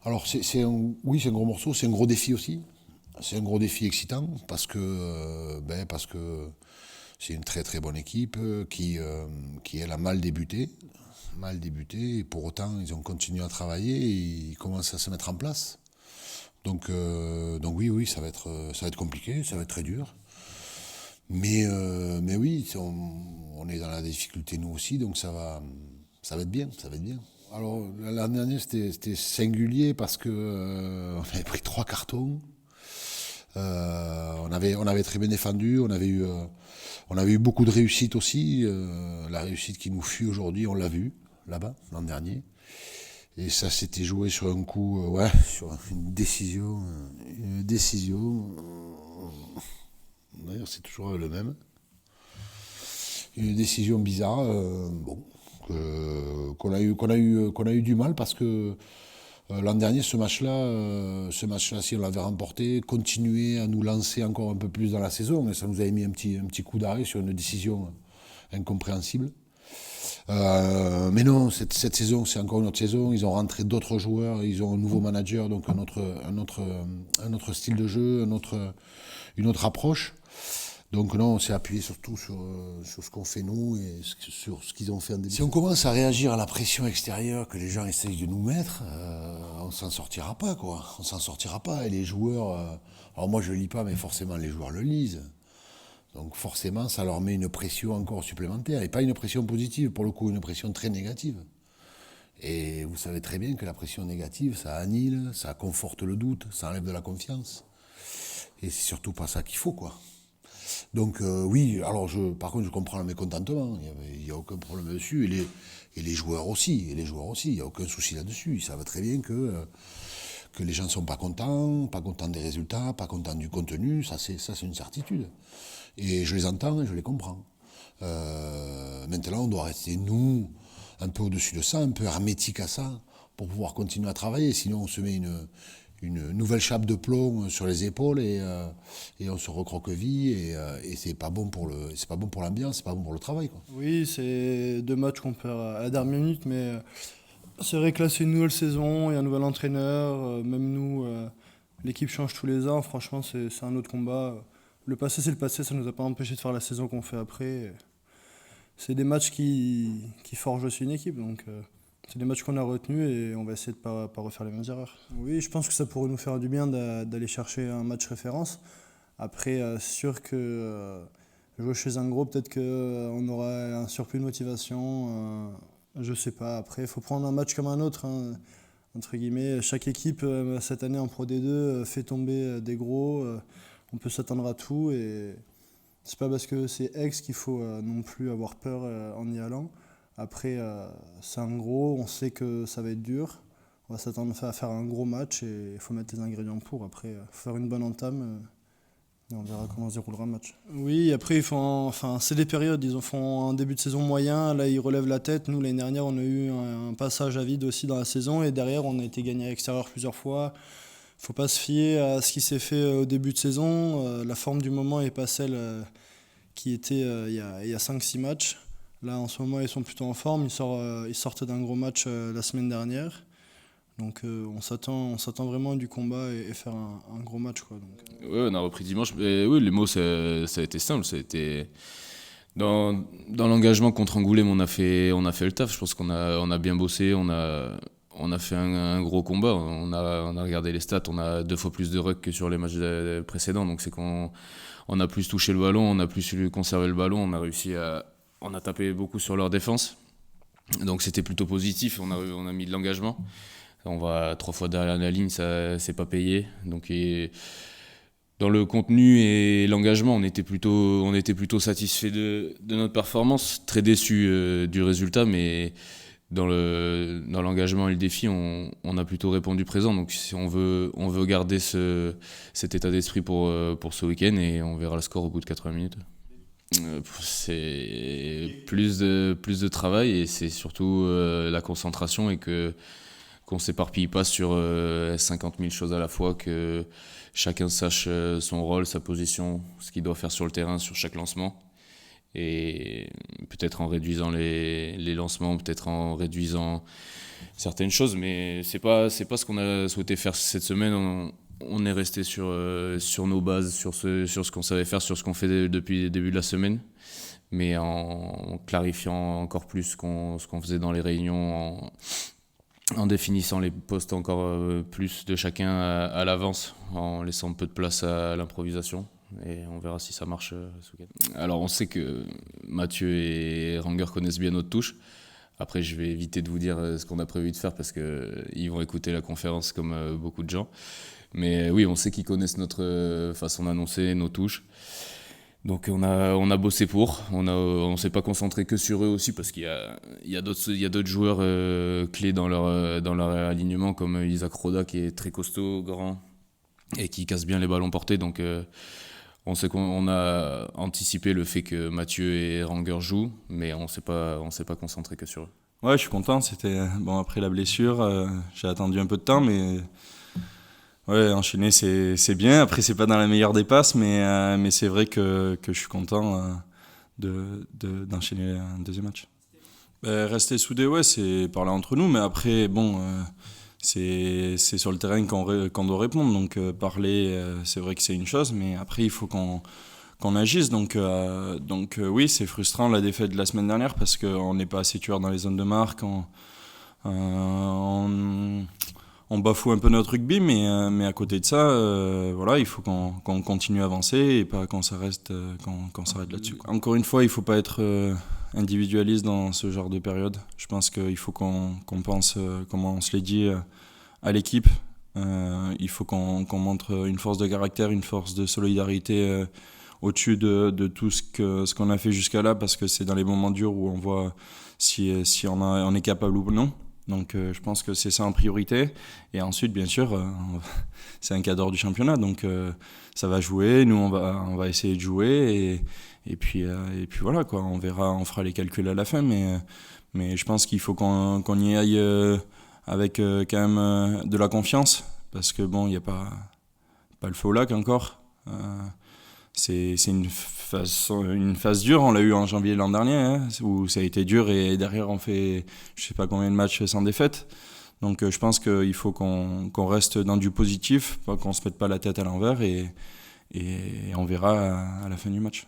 Alors oui, c'est un gros morceau, c'est un gros défi aussi. C'est un gros défi excitant parce que c'est une très très bonne équipe qui elle a mal débuté, et pour autant ils ont continué à travailler et ils commencent à se mettre en place. Donc oui, ça va être compliqué, ça va être très dur. Mais oui, on est dans la difficulté nous aussi, donc ça va être bien, ça va être bien. Alors l'année dernière c'était singulier parce que on avait pris 3 cartons. On avait très bien défendu, on avait eu beaucoup de réussite aussi. La réussite qui nous fuit aujourd'hui, on l'a vu là-bas l'an dernier. Et ça s'était joué sur un coup, sur une décision. Une décision. D'ailleurs, c'est toujours le même. Une décision bizarre, qu'on a eu du mal parce que l'an dernier, ce match-là, si on l'avait remporté, continuait à nous lancer encore un peu plus dans la saison, et ça nous avait mis un petit coup d'arrêt sur une décision incompréhensible. Mais non, cette saison, c'est encore une autre saison. Ils ont rentré d'autres joueurs, ils ont un nouveau manager, donc un autre style de jeu, une autre approche. Donc non, on s'est appuyé surtout sur ce qu'on fait nous et sur ce qu'ils ont fait en début. Si on commence à réagir à la pression extérieure que les gens essayent de nous mettre, on s'en sortira pas, quoi. On s'en sortira pas. Et les joueurs, alors moi je le lis pas, mais forcément les joueurs le lisent. Donc forcément, ça leur met une pression encore supplémentaire. Et pas une pression positive, pour le coup, une pression très négative. Et vous savez très bien que la pression négative, ça annule, ça conforte le doute, ça enlève de la confiance. Et c'est surtout pas ça qu'il faut, quoi. Donc oui, alors par contre je comprends le mécontentement, il n'y a aucun problème dessus, et les joueurs aussi, il n'y a aucun souci là-dessus. Ils savent très bien que les gens ne sont pas contents des résultats, pas contents du contenu, ça c'est une certitude. Et je les entends et je les comprends. Maintenant on doit rester, nous, un peu au-dessus de ça, un peu hermétique à ça, pour pouvoir continuer à travailler, sinon on se met une nouvelle chape de plomb sur les épaules et on se recroqueville et c'est pas bon pour l'ambiance, c'est pas bon pour le travail, quoi. Oui, c'est 2 matchs qu'on perd à la dernière minute, mais c'est vrai que là c'est une nouvelle saison, il y a un nouvel entraîneur, même nous, l'équipe change tous les ans, franchement c'est un autre combat. Le passé c'est le passé, ça nous a pas empêché de faire la saison qu'on fait après. C'est des matchs qui forgent aussi une équipe, donc c'est des matchs qu'on a retenus et on va essayer de pas refaire les mêmes erreurs. Oui, je pense que ça pourrait nous faire du bien d'aller chercher un match référence. Après, c'est sûr que jouer chez un gros, peut-être qu'on aura un surplus de motivation. Je sais pas. Après, il faut prendre un match comme un autre, hein. Entre guillemets, chaque équipe cette année en Pro D2 fait tomber des gros. On peut s'attendre à tout et c'est pas parce que c'est ex qu'il faut non plus avoir peur en y allant. Après, c'est un gros, on sait que ça va être dur. On va s'attendre à faire un gros match et il faut mettre les ingrédients pour. Après, faut faire une bonne entame. Et on verra comment se déroulera le match. Oui, après, enfin, c'est des périodes. Ils en font un début de saison moyen. Là, ils relèvent la tête. Nous, l'année dernière, on a eu un passage à vide aussi dans la saison. Et derrière, on a été gagné à l'extérieur plusieurs fois. Faut pas se fier à ce qui s'est fait au début de saison. La forme du moment n'est pas celle qui était il y a 5-6 matchs. Là, en ce moment, ils sont plutôt en forme. Ils sortent d'un gros match la semaine dernière. Donc on s'attend vraiment à du combat et faire un gros match, quoi. Donc. Ouais, on a repris dimanche. Mais oui, les mots, ça a été simple. Ça a été... Dans l'engagement contre Angoulême, on a fait le taf. Je pense qu'on a bien bossé. On a fait un gros combat. On a regardé les stats. On a 2 fois plus de rucks que sur les matchs précédents. Donc c'est qu'on a plus touché le ballon, on a plus conservé le ballon. On a tapé beaucoup sur leur défense. Donc c'était plutôt positif. On a mis de l'engagement. On va 3 fois derrière la ligne, ça c'est pas payé. Donc dans le contenu et l'engagement, on était plutôt satisfait de notre performance, très déçu du résultat, mais dans l'engagement et le défi, on a plutôt répondu présent. Donc si on veut garder cet état d'esprit pour ce week-end et on verra le score au bout de 80 minutes. C'est plus de travail et c'est surtout la concentration et qu'on s'éparpille pas sur 50 000 choses à la fois, que chacun sache son rôle, sa position, ce qu'il doit faire sur le terrain, sur chaque lancement. et peut-être en réduisant les lancements, peut-être en réduisant certaines choses, mais c'est pas ce qu'on a souhaité faire cette semaine. On est resté sur nos bases, sur ce qu'on savait faire, sur ce qu'on fait depuis le début de la semaine, mais en clarifiant encore plus ce qu'on faisait dans les réunions, en définissant les postes encore plus de chacun à l'avance, en laissant peu de place à l'improvisation. Et on verra si ça marche ce week-end. Alors on sait que Mathieu et Ranger connaissent bien notre touche. Après je vais éviter de vous dire ce qu'on a prévu de faire parce qu'ils vont écouter la conférence comme beaucoup de gens. Mais oui, on sait qu'ils connaissent notre façon d'annoncer, nos touches. Donc on a bossé pour, on s'est pas concentré que sur eux aussi parce qu'il y a d'autres joueurs clés dans leur alignement comme Isaac Roda qui est très costaud, grand et qui casse bien les ballons portés. Donc on sait qu'on a anticipé le fait que Mathieu et Ranger jouent, mais on s'est pas concentré que sur eux. Ouais, je suis content. C'était bon après la blessure, j'ai attendu un peu de temps, mais ouais, enchaîner c'est bien. Après c'est pas dans la meilleure des passes, mais c'est vrai que je suis content d'enchaîner un deuxième match. Rester soudés, ouais, c'est parler entre nous, mais après bon. C'est sur le terrain qu'on doit répondre, donc parler, c'est vrai que c'est une chose, mais après il faut qu'on agisse, donc oui, c'est frustrant la défaite de la semaine dernière parce qu'on n'est pas assez tueur dans les zones de marque, on bafoue un peu notre rugby, mais à côté de ça, voilà, il faut qu'on continue à avancer et pas qu'on s'arrête là-dessus. Encore une fois, il ne faut pas être individualiste dans ce genre de période. Je pense qu'il faut qu'on pense, comme on se l'est dit, à l'équipe. Il faut qu'on montre une force de caractère, une force de solidarité au-dessus de tout ce qu'on a fait jusqu'à là, parce que c'est dans les moments durs où on voit si on est capable ou non. Donc je pense que c'est ça en priorité. Et ensuite, bien sûr, c'est un cadre du championnat, donc ça va jouer. Nous, on va essayer de jouer et puis voilà, quoi. On verra, on fera les calculs à la fin, mais je pense qu'il faut qu'on y aille avec quand même de la confiance, parce que bon, il n'y a pas le feu au lac encore. C'est une phase dure, on l'a eu en janvier l'an dernier, hein, où ça a été dur et derrière on fait je sais pas combien de matchs sans défaite. Donc je pense qu'il faut qu'on reste dans du positif, qu'on se mette pas la tête à l'envers et on verra à la fin du match.